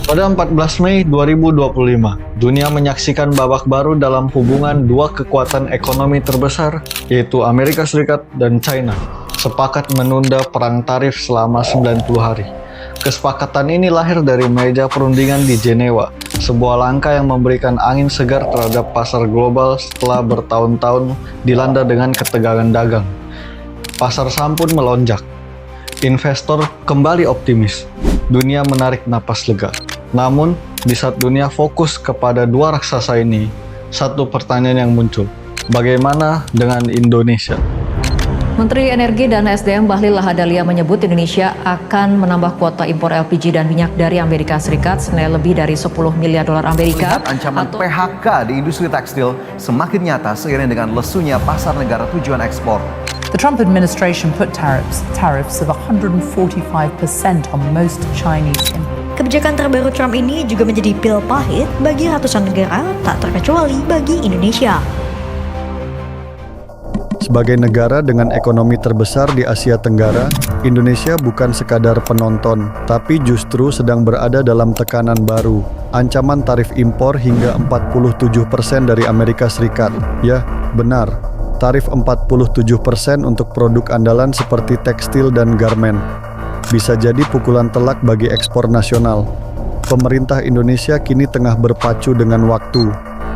Pada 14 Mei 2025, dunia menyaksikan babak baru dalam hubungan dua kekuatan ekonomi terbesar, yaitu Amerika Serikat dan China, sepakat menunda perang tarif selama 90 hari. Kesepakatan ini lahir dari meja perundingan di Jenewa, sebuah langkah yang memberikan angin segar terhadap pasar global setelah bertahun-tahun dilanda dengan ketegangan dagang. Pasar saham pun melonjak. Investor kembali optimis. Dunia menarik napas lega. Namun, di saat dunia fokus kepada dua raksasa ini, satu pertanyaan yang muncul. Bagaimana dengan Indonesia? Menteri Energi dan SDM Bahlil Lahadalia menyebut Indonesia akan menambah kuota impor LPG dan minyak dari Amerika Serikat senilai lebih dari 10 miliar dolar Amerika. Melihat ancaman PHK di industri tekstil semakin nyata seiring dengan lesunya pasar negara tujuan ekspor. The Trump administration put tariffs of 145% on most Chinese imports. Kebijakan terbaru Trump ini juga menjadi pil pahit bagi ratusan negara, tak terkecuali bagi Indonesia. Sebagai negara dengan ekonomi terbesar di Asia Tenggara, Indonesia bukan sekadar penonton, tapi justru sedang berada dalam tekanan baru. Ancaman tarif impor hingga 47% dari Amerika Serikat. Ya, benar. Tarif 47% untuk produk andalan seperti tekstil dan garmen. Bisa jadi pukulan telak bagi ekspor nasional. Pemerintah Indonesia kini tengah berpacu dengan waktu.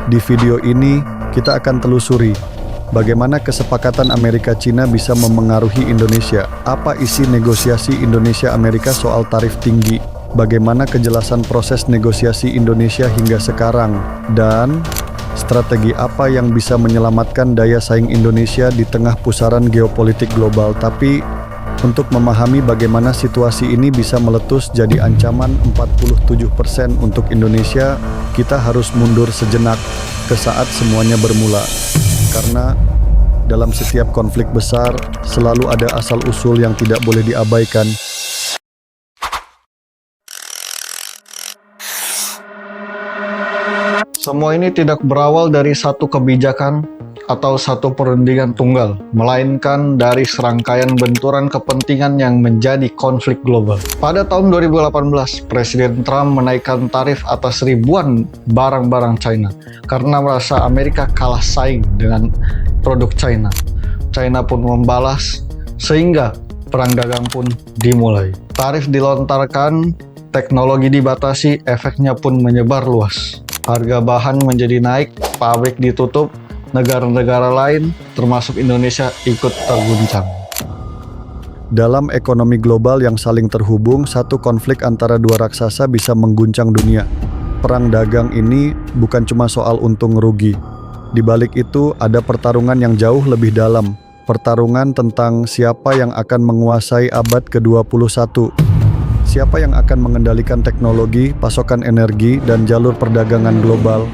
Di video ini, kita akan telusuri bagaimana kesepakatan Amerika-China bisa memengaruhi Indonesia. Apa isi negosiasi Indonesia-Amerika soal tarif tinggi? Bagaimana kejelasan proses negosiasi Indonesia hingga sekarang? Dan strategi apa yang bisa menyelamatkan daya saing Indonesia di tengah pusaran geopolitik global? Tapi untuk memahami bagaimana situasi ini bisa meletus jadi ancaman 47% untuk Indonesia, kita harus mundur sejenak ke saat semuanya bermula. Karena dalam setiap konflik besar, selalu ada asal-usul yang tidak boleh diabaikan. Semua ini tidak berawal dari satu kebijakan atau satu perundingan tunggal, melainkan dari serangkaian benturan kepentingan yang menjadi konflik global. Pada tahun 2018, Presiden Trump menaikkan tarif atas ribuan barang-barang China karena merasa Amerika kalah saing dengan produk China. China pun membalas, sehingga perang dagang pun dimulai. Tarif dilontarkan, teknologi dibatasi, efeknya pun menyebar luas. Harga bahan menjadi naik, pabrik ditutup, negara-negara lain, termasuk Indonesia, ikut terguncang. Dalam ekonomi global yang saling terhubung, satu konflik antara dua raksasa bisa mengguncang dunia. Perang dagang ini bukan cuma soal untung rugi. Di balik itu ada pertarungan yang jauh lebih dalam. Pertarungan tentang siapa yang akan menguasai abad ke-21. Siapa yang akan mengendalikan teknologi, pasokan energi, dan jalur perdagangan global.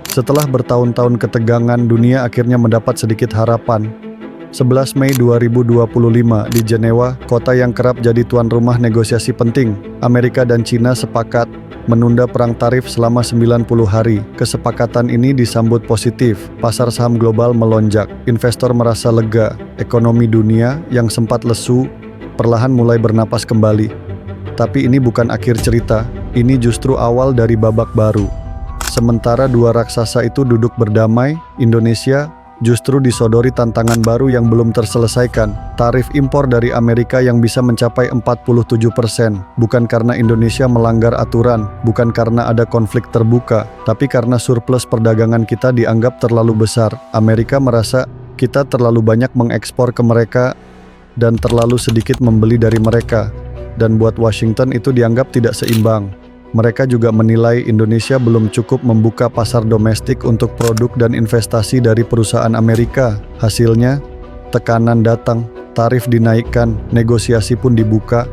Setelah bertahun-tahun ketegangan, dunia akhirnya mendapat sedikit harapan. 11 Mei 2025 di Jenewa, kota yang kerap jadi tuan rumah negosiasi penting, Amerika dan China sepakat menunda perang tarif selama 90 hari. Kesepakatan ini disambut positif. Pasar saham global melonjak. Investor merasa lega. Ekonomi dunia yang sempat lesu perlahan mulai bernapas kembali. Tapi ini bukan akhir cerita. Ini justru awal dari babak baru. Sementara dua raksasa itu duduk berdamai, Indonesia justru disodori tantangan baru yang belum terselesaikan. Tarif impor dari Amerika yang bisa mencapai 47%. Bukan karena Indonesia melanggar aturan, bukan karena ada konflik terbuka, tapi karena surplus perdagangan kita dianggap terlalu besar. Amerika merasa kita terlalu banyak mengekspor ke mereka dan terlalu sedikit membeli dari mereka. Dan buat Washington itu dianggap tidak seimbang. Mereka juga menilai Indonesia belum cukup membuka pasar domestik untuk produk dan investasi dari perusahaan Amerika. Hasilnya, tekanan datang, tarif dinaikkan, negosiasi pun dibuka.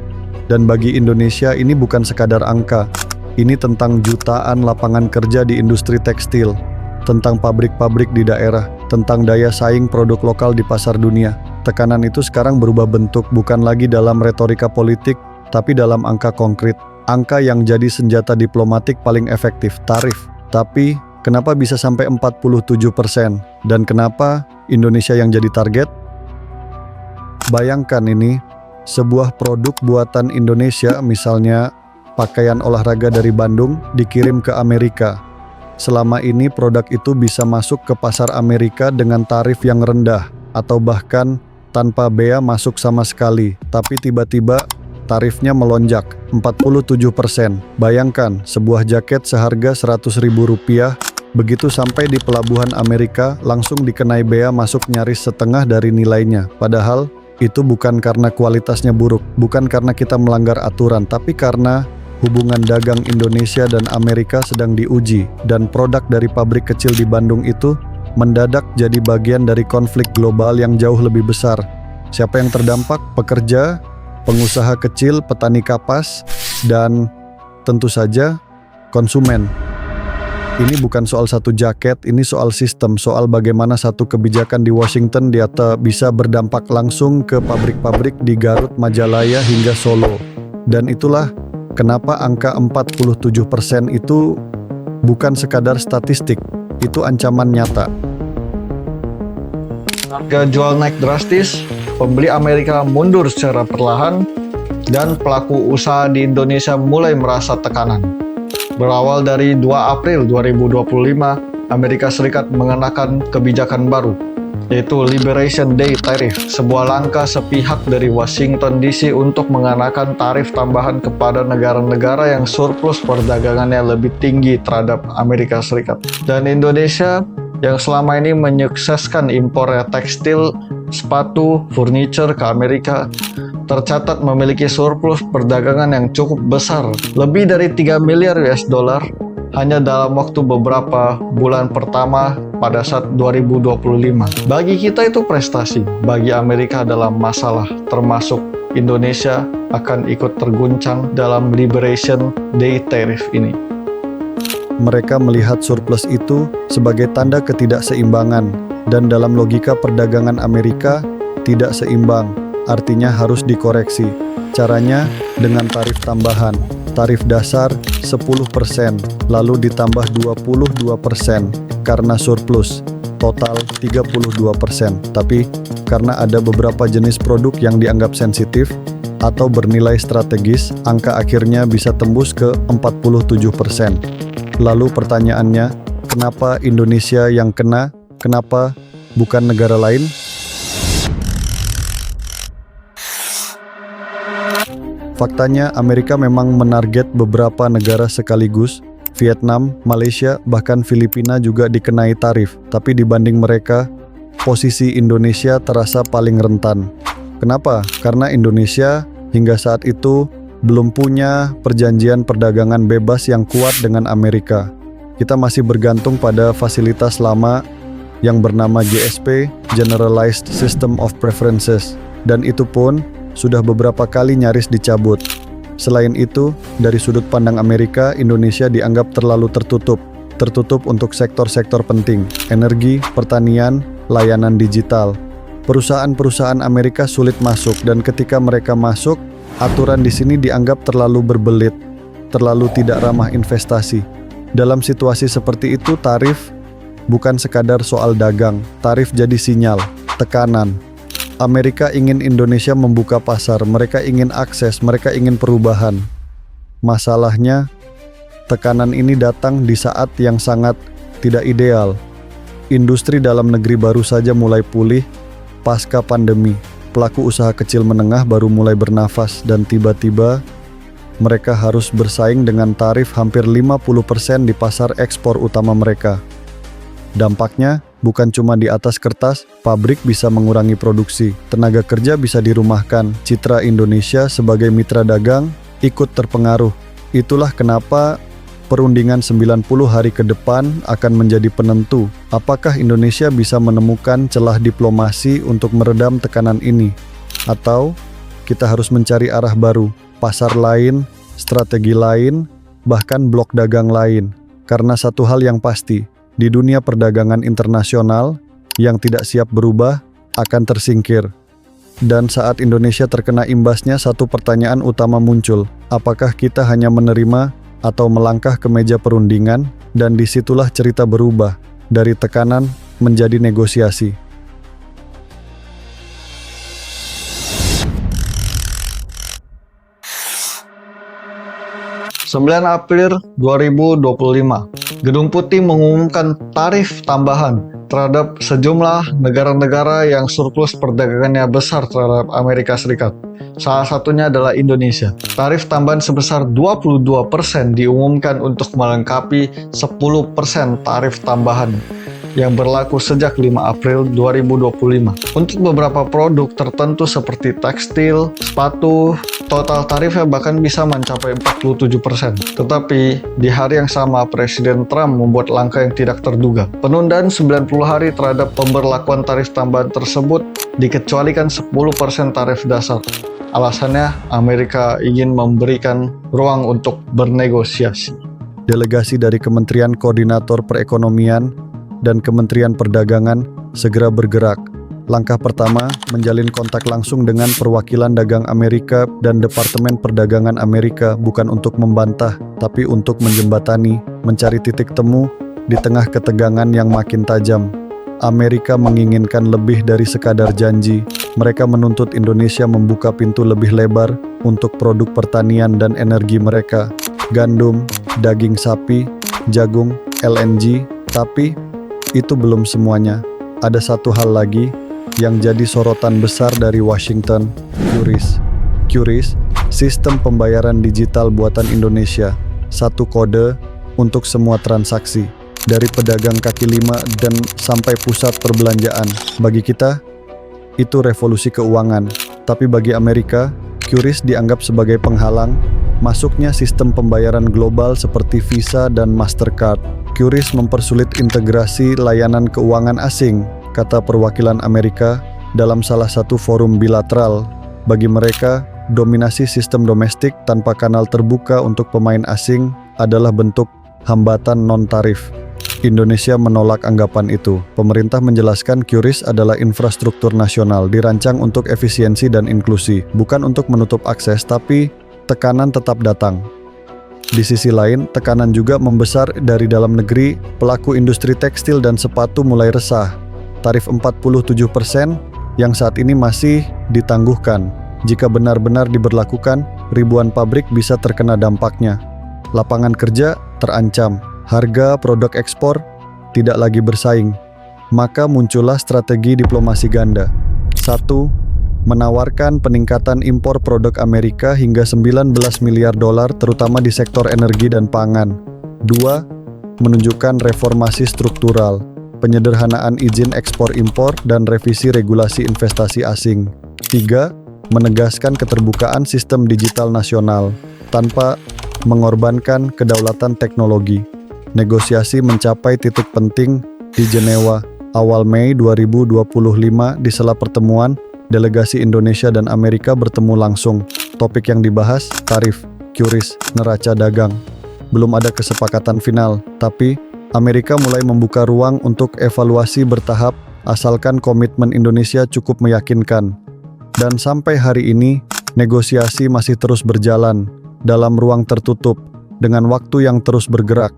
Dan bagi Indonesia ini bukan sekadar angka. Ini tentang jutaan lapangan kerja di industri tekstil, tentang pabrik-pabrik di daerah, tentang daya saing produk lokal di pasar dunia. Tekanan itu sekarang berubah bentuk, bukan lagi dalam retorika politik, tapi dalam angka konkret. Angka yang jadi senjata diplomatik paling efektif, tarif. Tapi, kenapa bisa sampai 47%? Dan kenapa Indonesia yang jadi target? Bayangkan ini, sebuah produk buatan Indonesia, misalnya pakaian olahraga dari Bandung dikirim ke Amerika. Selama ini produk itu bisa masuk ke pasar Amerika dengan tarif yang rendah atau bahkan tanpa bea masuk sama sekali. Tapi tiba-tiba tarifnya melonjak 47%. Bayangkan sebuah jaket seharga Rp100.000 begitu sampai di pelabuhan Amerika langsung dikenai bea masuk nyaris setengah dari nilainya. Padahal itu bukan karena kualitasnya buruk, bukan karena kita melanggar aturan, tapi karena hubungan dagang Indonesia dan Amerika sedang diuji, dan produk dari pabrik kecil di Bandung itu mendadak jadi bagian dari konflik global yang jauh lebih besar. Siapa yang terdampak? Pekerja, pengusaha kecil, petani kapas, dan tentu saja konsumen. Ini bukan soal satu jaket, ini soal sistem, soal bagaimana satu kebijakan di Washington bisa berdampak langsung ke pabrik-pabrik di Garut, Majalaya, hingga Solo. Dan itulah kenapa angka 47% itu bukan sekadar statistik, itu ancaman nyata. Harga jual naik drastis, pembeli Amerika mundur secara perlahan, dan pelaku usaha di Indonesia mulai merasa tekanan. Berawal dari 2 April 2025, Amerika Serikat mengenakan kebijakan baru, yaitu Liberation Day Tariff, sebuah langkah sepihak dari Washington DC untuk mengenakan tarif tambahan kepada negara-negara yang surplus perdagangannya lebih tinggi terhadap Amerika Serikat. Dan Indonesia yang selama ini menyukseskan impor tekstil, sepatu, furniture ke Amerika, tercatat memiliki surplus perdagangan yang cukup besar, lebih dari 3 miliar US dollar hanya dalam waktu beberapa bulan pertama pada saat 2025. Bagi kita itu prestasi, bagi Amerika adalah masalah, termasuk Indonesia akan ikut terguncang dalam Liberation Day Tariff ini. Mereka melihat surplus itu sebagai tanda ketidakseimbangan, dan dalam logika perdagangan Amerika, tidak seimbang, artinya harus dikoreksi. Caranya dengan tarif tambahan, tarif dasar 10%, lalu ditambah 22% karena surplus, total 32%. Tapi karena ada beberapa jenis produk yang dianggap sensitif atau bernilai strategis, angka akhirnya bisa tembus ke 47%. Lalu pertanyaannya, kenapa Indonesia yang kena? Kenapa bukan negara lain? Faktanya, Amerika memang menarget beberapa negara sekaligus. Vietnam, Malaysia, bahkan Filipina juga dikenai tarif. Tapi dibanding mereka, posisi Indonesia terasa paling rentan. Kenapa? Karena Indonesia hingga saat itu belum punya perjanjian perdagangan bebas yang kuat dengan Amerika. Kita masih bergantung pada fasilitas lama yang bernama GSP, Generalized System of Preferences, dan itu pun sudah beberapa kali nyaris dicabut. Selain itu, dari sudut pandang Amerika, Indonesia dianggap terlalu tertutup untuk sektor-sektor penting, energi, pertanian, layanan digital. Perusahaan-perusahaan Amerika sulit masuk, dan ketika mereka masuk, aturan di sini dianggap terlalu berbelit, terlalu tidak ramah investasi. Dalam situasi seperti itu, tarif bukan sekadar soal dagang, tarif jadi sinyal, tekanan. Amerika ingin Indonesia membuka pasar, mereka ingin akses, mereka ingin perubahan. Masalahnya, tekanan ini datang di saat yang sangat tidak ideal. Industri dalam negeri baru saja mulai pulih pasca pandemi. Pelaku usaha kecil menengah baru mulai bernafas, dan tiba-tiba mereka harus bersaing dengan tarif hampir 50% di pasar ekspor utama mereka. Dampaknya bukan cuma di atas kertas, pabrik bisa mengurangi produksi, tenaga kerja bisa dirumahkan, citra Indonesia sebagai mitra dagang ikut terpengaruh. Itulah kenapa perundingan 90 hari ke depan akan menjadi penentu. Apakah Indonesia bisa menemukan celah diplomasi untuk meredam tekanan ini? Atau kita harus mencari arah baru, pasar lain, strategi lain, bahkan blok dagang lain? Karena satu hal yang pasti, di dunia perdagangan internasional, yang tidak siap berubah akan tersingkir. Dan saat Indonesia terkena imbasnya, satu pertanyaan utama muncul. Apakah kita hanya menerima atau melangkah ke meja perundingan? Dan disitulah cerita berubah, dari tekanan menjadi negosiasi. 9 April 2025, Gedung Putih mengumumkan tarif tambahan terhadap sejumlah negara-negara yang surplus perdagangannya besar terhadap Amerika Serikat. Salah satunya adalah Indonesia. Tarif tambahan sebesar 22% diumumkan untuk melengkapi 10% tarif tambahan yang berlaku sejak 5 April 2025. Untuk beberapa produk tertentu seperti tekstil, sepatu, total tarifnya bahkan bisa mencapai 47%. Tetapi di hari yang sama, Presiden Trump membuat langkah yang tidak terduga. Penundaan 90 hari terhadap pemberlakuan tarif tambahan tersebut dikecualikan 10% tarif dasar. Alasannya, Amerika ingin memberikan ruang untuk bernegosiasi. Delegasi dari Kementerian Koordinator Perekonomian dan Kementerian Perdagangan segera bergerak. Langkah pertama, menjalin kontak langsung dengan perwakilan dagang Amerika dan Departemen Perdagangan Amerika, bukan untuk membantah, tapi untuk menjembatani, mencari titik temu di tengah ketegangan yang makin tajam. Amerika menginginkan lebih dari sekadar janji. Mereka menuntut Indonesia membuka pintu lebih lebar untuk produk pertanian dan energi mereka, gandum, daging sapi, jagung, LNG, tapi itu belum semuanya. Ada satu hal lagi yang jadi sorotan besar dari Washington, QRIS. QRIS, sistem pembayaran digital buatan Indonesia. Satu kode untuk semua transaksi, dari pedagang kaki lima dan sampai pusat perbelanjaan. Bagi kita, itu revolusi keuangan. Tapi bagi Amerika, QRIS dianggap sebagai penghalang masuknya sistem pembayaran global seperti Visa dan Mastercard. QRIS mempersulit integrasi layanan keuangan asing, kata perwakilan Amerika dalam salah satu forum bilateral. Bagi mereka, dominasi sistem domestik tanpa kanal terbuka untuk pemain asing adalah bentuk hambatan non-tarif. Indonesia menolak anggapan itu. Pemerintah menjelaskan QRIS adalah infrastruktur nasional, dirancang untuk efisiensi dan inklusi, bukan untuk menutup akses, tapi tekanan tetap datang. Di sisi lain, tekanan juga membesar dari dalam negeri. Pelaku industri tekstil dan sepatu mulai resah. Tarif 47% yang saat ini masih ditangguhkan. Jika benar-benar diberlakukan, ribuan pabrik bisa terkena dampaknya. Lapangan kerja terancam. Harga produk ekspor tidak lagi bersaing. Maka muncullah strategi diplomasi ganda. 1. Menawarkan peningkatan impor produk Amerika hingga 19 miliar dolar terutama di sektor energi dan pangan. 2. Menunjukkan reformasi struktural, penyederhanaan izin ekspor-impor dan revisi regulasi investasi asing. 3. Menegaskan keterbukaan sistem digital nasional tanpa mengorbankan kedaulatan teknologi. Negosiasi mencapai titik penting di Jenewa awal Mei 2025 di sela pertemuan delegasi Indonesia dan Amerika bertemu langsung. Topik yang dibahas, tarif, QRIS, neraca dagang. Belum ada kesepakatan final, tapi Amerika mulai membuka ruang untuk evaluasi bertahap asalkan komitmen Indonesia cukup meyakinkan. Dan sampai hari ini, negosiasi masih terus berjalan dalam ruang tertutup dengan waktu yang terus bergerak.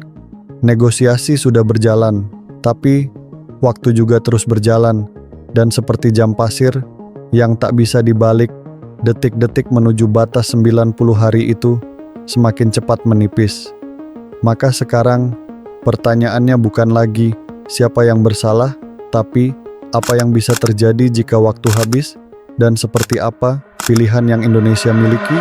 Negosiasi sudah berjalan, tapi waktu juga terus berjalan dan seperti jam pasir yang tak bisa dibalik, detik-detik menuju batas 90 hari itu semakin cepat menipis. Maka sekarang pertanyaannya bukan lagi siapa yang bersalah, tapi apa yang bisa terjadi jika waktu habis dan seperti apa pilihan yang Indonesia miliki.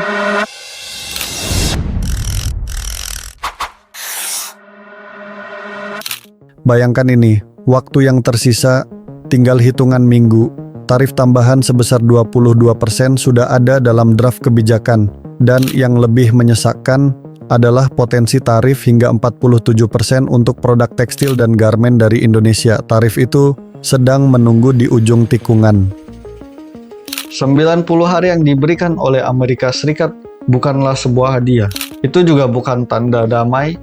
Bayangkan ini, waktu yang tersisa tinggal hitungan minggu. Tarif tambahan sebesar 22% sudah ada dalam draft kebijakan, dan yang lebih menyesakkan adalah potensi tarif hingga 47% untuk produk tekstil dan garmen dari Indonesia. Tarif itu sedang menunggu di ujung tikungan. 90 hari yang diberikan oleh Amerika Serikat bukanlah sebuah hadiah. Itu juga bukan tanda damai,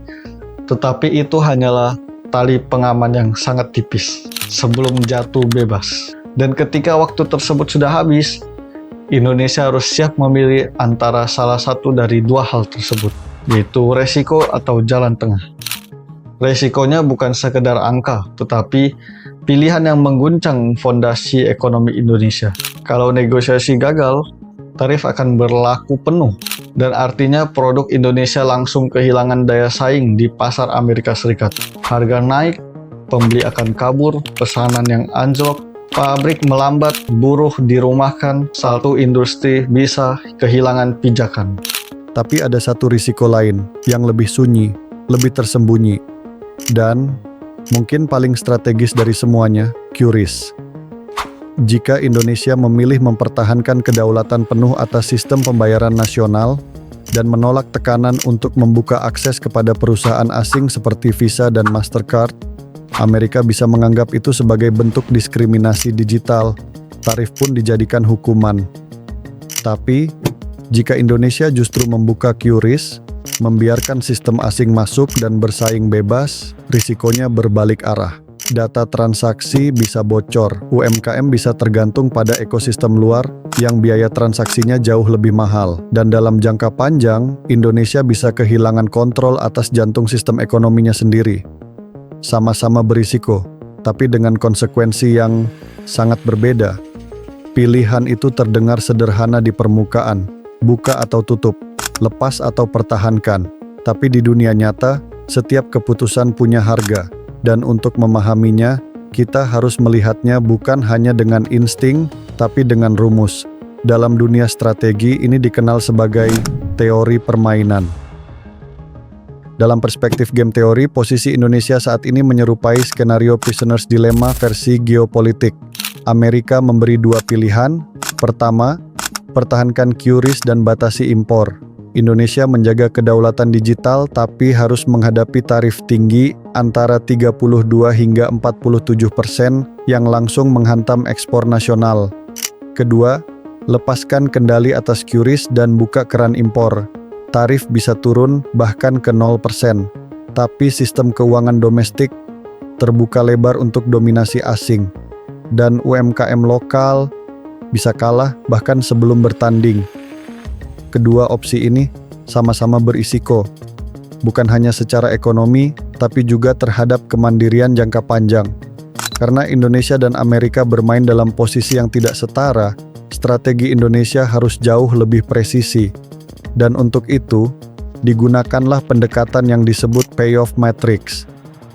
tetapi itu hanyalah tali pengaman yang sangat tipis sebelum jatuh bebas. Dan ketika waktu tersebut sudah habis, Indonesia harus siap memilih antara salah satu dari dua hal tersebut, yaitu resiko atau jalan tengah. Resikonya bukan sekedar angka, tetapi pilihan yang mengguncang fondasi ekonomi Indonesia. Kalau negosiasi gagal, tarif akan berlaku penuh Dan artinya produk Indonesia langsung kehilangan daya saing di pasar Amerika Serikat. Harga naik, pembeli akan kabur, pesanan yang anjlok, pabrik melambat, buruh dirumahkan, satu industri bisa kehilangan pijakan. Tapi ada satu risiko lain yang lebih sunyi, lebih tersembunyi, dan mungkin paling strategis dari semuanya, QRIS. Jika Indonesia memilih mempertahankan kedaulatan penuh atas sistem pembayaran nasional dan menolak tekanan untuk membuka akses kepada perusahaan asing seperti Visa dan Mastercard, Amerika bisa menganggap itu sebagai bentuk diskriminasi digital. Tarif pun dijadikan hukuman. Tapi, jika Indonesia justru membuka QRIS, membiarkan sistem asing masuk dan bersaing bebas, risikonya berbalik arah. Data transaksi bisa bocor, UMKM bisa tergantung pada ekosistem luar yang biaya transaksinya jauh lebih mahal. Dan dalam jangka panjang, Indonesia bisa kehilangan kontrol atas jantung sistem ekonominya sendiri. Sama-sama berisiko, tapi dengan konsekuensi yang sangat berbeda. Pilihan itu terdengar sederhana di permukaan, buka atau tutup, lepas atau pertahankan. Tapi di dunia nyata, setiap keputusan punya harga. Dan untuk memahaminya, kita harus melihatnya bukan hanya dengan insting, tapi dengan rumus. Dalam dunia strategi, ini dikenal sebagai teori permainan. Dalam perspektif game teori, posisi Indonesia saat ini menyerupai skenario Prisoner's Dilemma versi geopolitik. Amerika memberi dua pilihan. Pertama, pertahankan QRIS dan batasi impor. Indonesia menjaga kedaulatan digital tapi harus menghadapi tarif tinggi antara 32 hingga 47% yang langsung menghantam ekspor nasional. Kedua, lepaskan kendali atas QRIS dan buka keran impor. Tarif bisa turun bahkan ke 0%, tapi sistem keuangan domestik terbuka lebar untuk dominasi asing. Dan UMKM lokal bisa kalah bahkan sebelum bertanding. Kedua opsi ini sama-sama berisiko, bukan hanya secara ekonomi, tapi juga terhadap kemandirian jangka panjang. Karena Indonesia dan Amerika bermain dalam posisi yang tidak setara, strategi Indonesia harus jauh lebih presisi. Dan untuk itu, digunakanlah pendekatan yang disebut payoff matrix,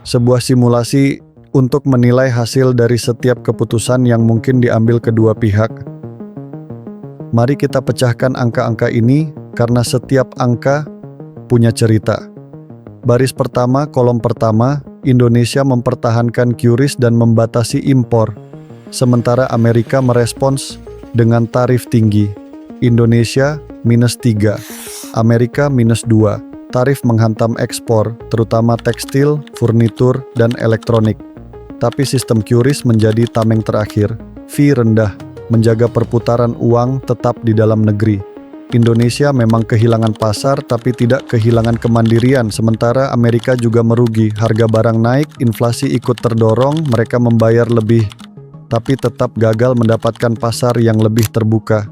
sebuah simulasi untuk menilai hasil dari setiap keputusan yang mungkin diambil kedua pihak. Mari kita pecahkan angka-angka ini karena setiap angka punya cerita. Baris pertama, kolom pertama, Indonesia mempertahankan QRIS dan membatasi impor. Sementara Amerika merespons dengan tarif tinggi. Indonesia -3, Amerika -2. Tarif menghantam ekspor, terutama tekstil, furnitur, dan elektronik. Tapi sistem QRIS menjadi tameng terakhir. Fee rendah, menjaga perputaran uang tetap di dalam negeri. Indonesia memang kehilangan pasar tapi tidak kehilangan kemandirian, sementara Amerika juga merugi. Harga barang naik, inflasi ikut terdorong, mereka membayar lebih, tapi tetap gagal mendapatkan pasar yang lebih terbuka.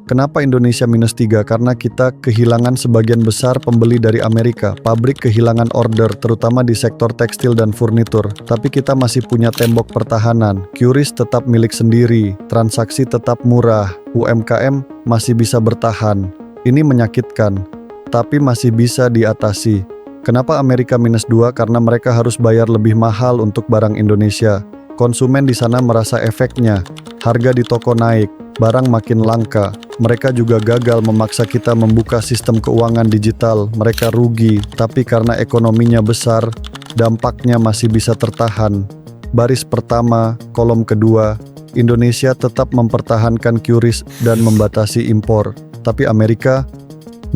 Kenapa Indonesia -3? Karena kita kehilangan sebagian besar pembeli dari Amerika. Pabrik kehilangan order, terutama di sektor tekstil dan furnitur. Tapi kita masih punya tembok pertahanan. QRIS tetap milik sendiri, transaksi tetap murah, UMKM masih bisa bertahan. Ini menyakitkan, tapi masih bisa diatasi. Kenapa Amerika -2? Karena mereka harus bayar lebih mahal untuk barang Indonesia. Konsumen di sana merasa efeknya. Harga di toko naik, barang makin langka. Mereka juga gagal memaksa kita membuka sistem keuangan digital. Mereka rugi, tapi karena ekonominya besar, dampaknya masih bisa tertahan. Baris pertama, kolom kedua, Indonesia tetap mempertahankan QRIS dan membatasi impor. Tapi Amerika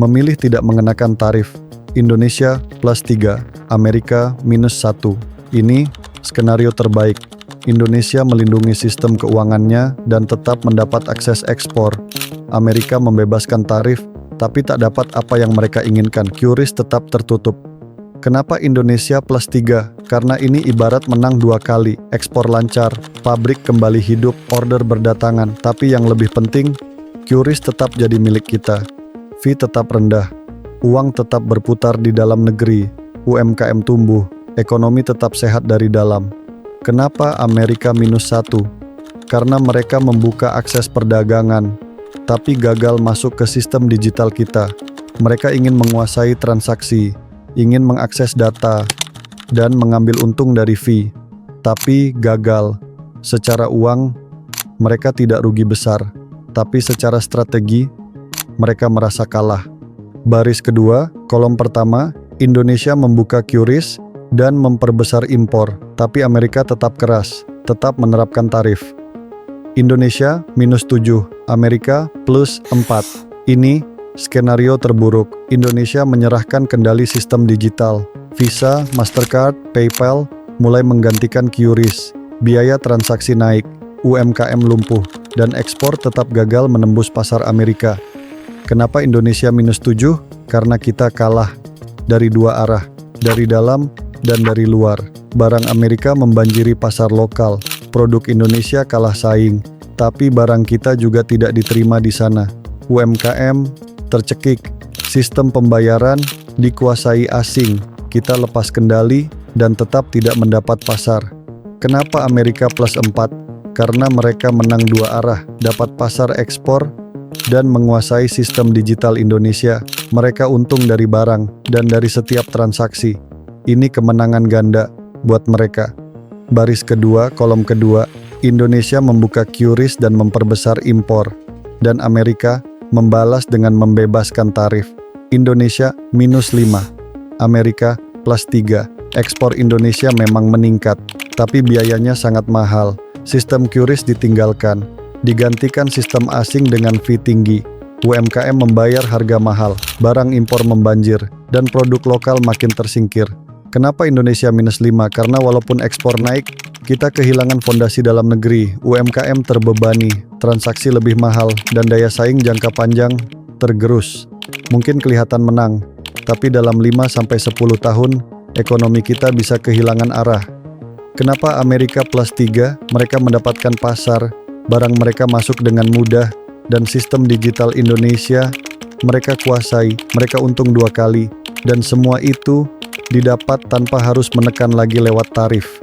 memilih tidak mengenakan tarif. Indonesia +3, Amerika -1. Ini skenario terbaik. Indonesia melindungi sistem keuangannya dan tetap mendapat akses ekspor. Amerika membebaskan tarif, tapi tak dapat apa yang mereka inginkan. QRIS tetap tertutup. Kenapa Indonesia +3? Karena ini ibarat menang 2 kali. Ekspor lancar, pabrik kembali hidup, order berdatangan. Tapi yang lebih penting, QRIS tetap jadi milik kita. Fee tetap rendah. Uang tetap berputar di dalam negeri. UMKM tumbuh. Ekonomi tetap sehat dari dalam. Kenapa Amerika -1? Karena mereka membuka akses perdagangan, tapi gagal masuk ke sistem digital kita. Mereka ingin menguasai transaksi, ingin mengakses data, dan mengambil untung dari fee. Tapi gagal. Secara uang, mereka tidak rugi besar. Tapi secara strategi, mereka merasa kalah. Baris kedua, kolom pertama, Indonesia membuka QRIS dan memperbesar impor. Tapi Amerika tetap keras, tetap menerapkan tarif. Indonesia -7, Amerika +4. Ini skenario terburuk. Indonesia menyerahkan kendali sistem digital. Visa, Mastercard, PayPal mulai menggantikan QRIS. Biaya transaksi naik, UMKM lumpuh, dan ekspor tetap gagal menembus pasar Amerika. Kenapa Indonesia -7? Karena kita kalah dari dua arah, dari dalam dan dari luar. Barang Amerika membanjiri pasar lokal. Produk Indonesia kalah saing, tapi barang kita juga tidak diterima di sana. UMKM tercekik, sistem pembayaran dikuasai asing, kita lepas kendali dan tetap tidak mendapat pasar. Kenapa Amerika +4? Karena mereka menang dua arah, dapat pasar ekspor dan menguasai sistem digital Indonesia. Mereka untung dari barang dan dari setiap transaksi. Ini kemenangan ganda buat mereka. Baris kedua, kolom kedua, Indonesia membuka QRIS dan memperbesar impor, dan Amerika membalas dengan membebaskan tarif. Indonesia -5, Amerika +3. Ekspor Indonesia memang meningkat, tapi biayanya sangat mahal. Sistem QRIS ditinggalkan, digantikan sistem asing dengan fee tinggi. UMKM membayar harga mahal, barang impor membanjir, dan produk lokal makin tersingkir. Kenapa Indonesia -5? Karena walaupun ekspor naik, kita kehilangan fondasi dalam negeri, UMKM terbebani, transaksi lebih mahal, dan daya saing jangka panjang tergerus. Mungkin kelihatan menang, tapi dalam 5-10 tahun, ekonomi kita bisa kehilangan arah. Kenapa Amerika +3? Mereka mendapatkan pasar, barang mereka masuk dengan mudah, dan sistem digital Indonesia mereka kuasai, mereka untung 2 kali, dan semua itu didapat tanpa harus menekan lagi lewat tarif.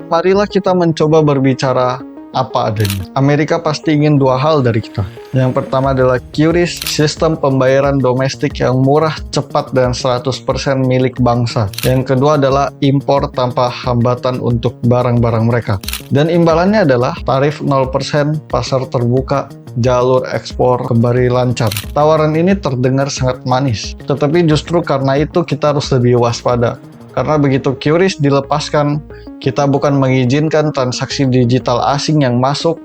Marilah kita mencoba berbicara apa adanya. Amerika pasti ingin dua hal dari kita. Yang pertama adalah QRIS, sistem pembayaran domestik yang murah, cepat, dan 100% milik bangsa. Yang kedua adalah impor tanpa hambatan untuk barang-barang mereka. Dan imbalannya adalah tarif 0%, pasar terbuka, jalur ekspor kembali lancar. Tawaran ini terdengar sangat manis, tetapi justru karena itu kita harus lebih waspada. Karena begitu QRIS dilepaskan, kita bukan mengizinkan transaksi digital asing yang masuk,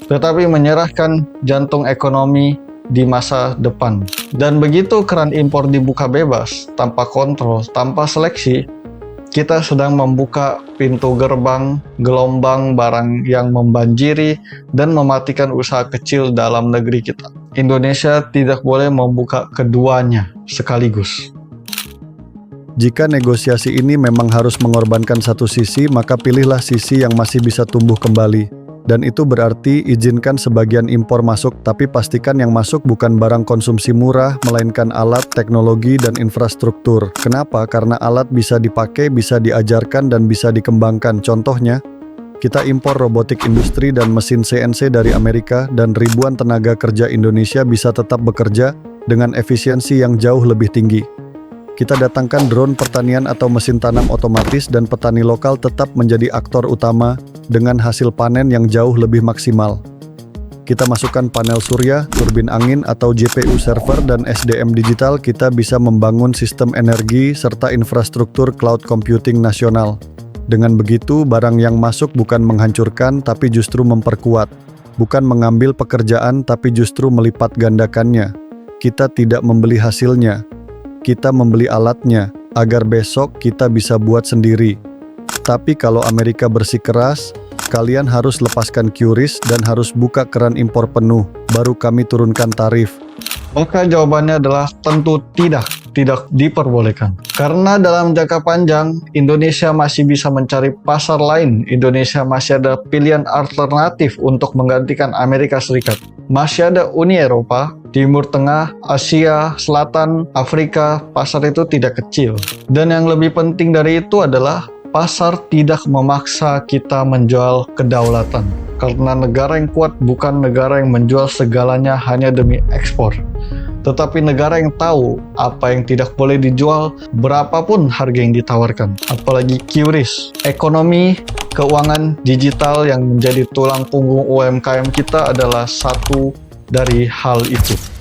tetapi menyerahkan jantung ekonomi di masa depan. Dan begitu keran impor dibuka bebas, tanpa kontrol, tanpa seleksi, kita sedang membuka pintu gerbang gelombang barang yang membanjiri dan mematikan usaha kecil dalam negeri kita. Indonesia tidak boleh membuka keduanya sekaligus. Jika negosiasi ini memang harus mengorbankan satu sisi, maka pilihlah sisi yang masih bisa tumbuh kembali. Dan itu berarti izinkan sebagian impor masuk, tapi pastikan yang masuk bukan barang konsumsi murah, melainkan alat, teknologi, dan infrastruktur. Kenapa? Karena alat bisa dipakai, bisa diajarkan, dan bisa dikembangkan. Contohnya, kita impor robotik industri dan mesin CNC dari Amerika, dan ribuan tenaga kerja Indonesia bisa tetap bekerja dengan efisiensi yang jauh lebih tinggi. Kita datangkan drone pertanian atau mesin tanam otomatis dan petani lokal tetap menjadi aktor utama dengan hasil panen yang jauh lebih maksimal. Kita masukkan panel surya, turbin angin atau GPU server dan SDM digital, kita bisa membangun sistem energi serta infrastruktur cloud computing nasional. Dengan begitu, barang yang masuk bukan menghancurkan tapi justru memperkuat. Bukan mengambil pekerjaan tapi justru melipat gandakannya. Kita tidak membeli hasilnya. Kita membeli alatnya, agar besok kita bisa buat sendiri. Tapi kalau Amerika bersikeras, kalian harus lepaskan QRIS dan harus buka keran impor penuh, baru kami turunkan tarif. Maka jawabannya adalah tentu tidak diperbolehkan. Karena dalam jangka panjang, Indonesia masih bisa mencari pasar lain. Indonesia masih ada pilihan alternatif untuk menggantikan Amerika Serikat. Masih ada Uni Eropa, Timur Tengah, Asia, Selatan, Afrika, pasar itu tidak kecil. Dan yang lebih penting dari itu adalah pasar tidak memaksa kita menjual kedaulatan. Karena negara yang kuat bukan negara yang menjual segalanya hanya demi ekspor. Tetapi negara yang tahu apa yang tidak boleh dijual, berapapun harga yang ditawarkan. Apalagi QRIS, ekonomi keuangan digital yang menjadi tulang punggung UMKM kita adalah satu dari hal itu.